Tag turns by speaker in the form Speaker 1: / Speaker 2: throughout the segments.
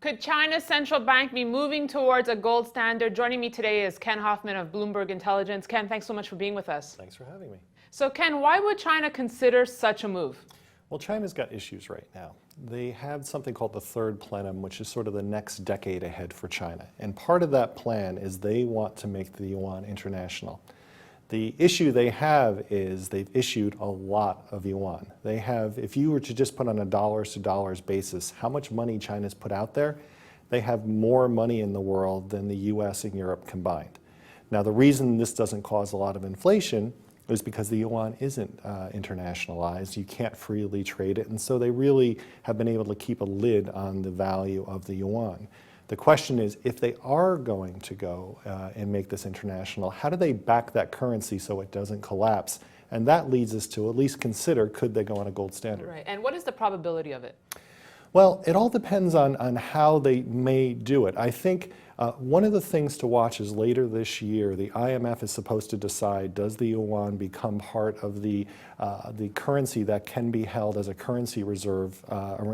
Speaker 1: Could China's central bank be moving towards a gold standard? Joining me today is Ken Hoffman of Bloomberg Intelligence. Ken, thanks so much for being with us.
Speaker 2: Thanks for having me.
Speaker 1: So Ken, why would China consider such a move?
Speaker 2: Well, China's got issues right now. They have something called the third plenum, which is sort of the next decade ahead for China. And part of that plan is they want to make the yuan international. The issue they have is they've issued a lot of yuan. They have, if you were to just put on a dollars to dollars basis, how much money China's put out there, they have more money in the world than the US and Europe combined. Now, the reason this doesn't cause a lot of inflation is because the yuan isn't internationalized. You can't freely trade it, and so they really have been able to keep a lid on the value of the yuan. The question is, if they are going to go and make this international, how do they back that currency so it doesn't collapse? And that leads us to at least consider, could they go on a gold standard?
Speaker 1: Right, and what is the probability of it?
Speaker 2: Well, it all depends on how they may do it. I think one of the things to watch is later this year, the IMF is supposed to decide, does the yuan become part of the currency that can be held as a currency reserve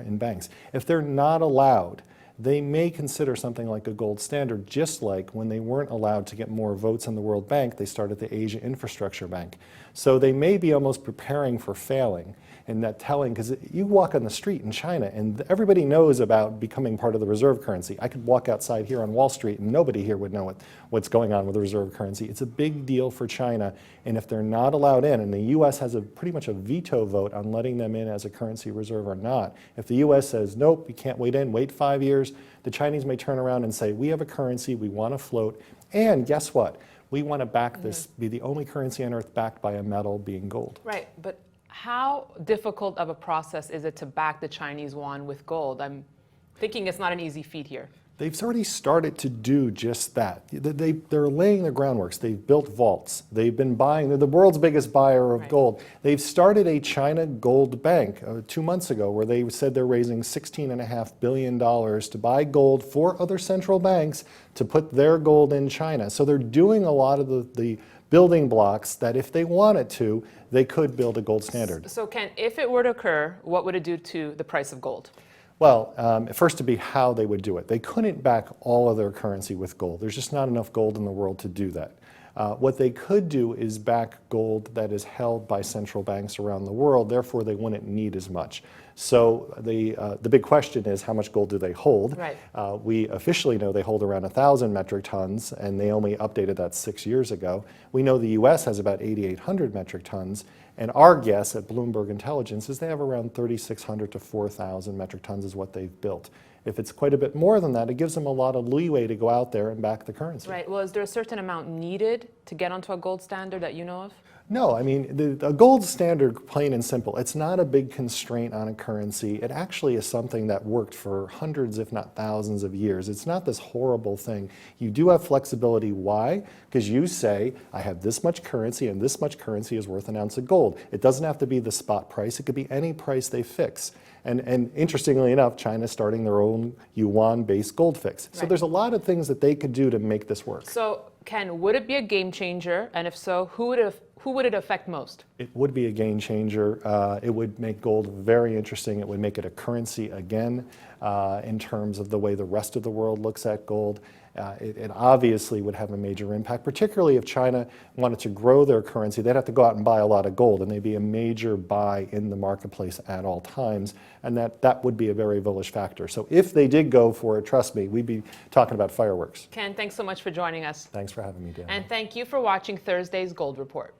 Speaker 2: in banks? If they're not allowed, they may consider something like a gold standard, just like when they weren't allowed to get more votes in the World Bank, they started the Asia Infrastructure Bank. So they may be almost preparing for failing in that telling, because you walk on the street in China and everybody knows about becoming part of the reserve currency. I could walk outside here on Wall Street and nobody here would know what's going on with the reserve currency. It's a big deal for China, and if they're not allowed in, and the US has pretty much a veto vote on letting them in as a currency reserve or not, if the US says, nope, you can't wait 5 years, the Chinese may turn around and say, we have a currency, we want to float, and guess what? We want to back this, be the only currency on earth backed by a metal being gold.
Speaker 1: Right, but how difficult of a process is it to back the Chinese yuan with gold? I'm thinking it's not an easy feat here.
Speaker 2: They've already started to do just that. They're laying the groundworks. They've built vaults. They've been buying, they're the world's biggest buyer of gold. They've started a China gold bank 2 months ago where they said they're raising $16.5 billion to buy gold for other central banks to put their gold in China. So they're doing a lot of the building blocks that if they wanted to, they could build a gold standard.
Speaker 1: So Ken, if it were to occur, what would it do to the price of gold?
Speaker 2: Well, first to be how they would do it. They couldn't back all of their currency with gold. There's just not enough gold in the world to do that. What they could do is back gold that is held by central banks around the world, therefore they wouldn't need as much. So the big question is, how much gold do they hold?
Speaker 1: Right.
Speaker 2: We officially know they hold around 1,000 metric tons, and they only updated that 6 years ago. We know the US has about 8,800 metric tons, and our guess at Bloomberg Intelligence is they have around 3,600 to 4,000 metric tons is what they've built. If it's quite a bit more than that, it gives them a lot of leeway to go out there and back the currency.
Speaker 1: Right. Well, is there a certain amount needed to get onto a gold standard that you know of?
Speaker 2: No, I mean, a gold standard, plain and simple, it's not a big constraint on a currency. It actually is something that worked for hundreds, if not thousands of years. It's not this horrible thing. You do have flexibility. Why? Because you say, I have this much currency and this much currency is worth an ounce of gold. It doesn't have to be the spot price. It could be any price they fix. And interestingly enough, China's starting their own yuan-based gold fix. So there's a lot of things that they could do to make this work.
Speaker 1: So, Ken, would it be a game changer? And if so, who would it affect most?
Speaker 2: It would be a game changer. It would make gold very interesting. It would make it a currency again in terms of the way the rest of the world looks at gold. It obviously would have a major impact, particularly if China wanted to grow their currency. They'd have to go out and buy a lot of gold, and they'd be a major buy in the marketplace at all times, and that would be a very bullish factor. So if they did go for it, trust me, we'd be talking about fireworks.
Speaker 1: Ken, thanks so much for joining us.
Speaker 2: Thanks for having me, Dan.
Speaker 1: And thank you for watching Thursday's Gold Report.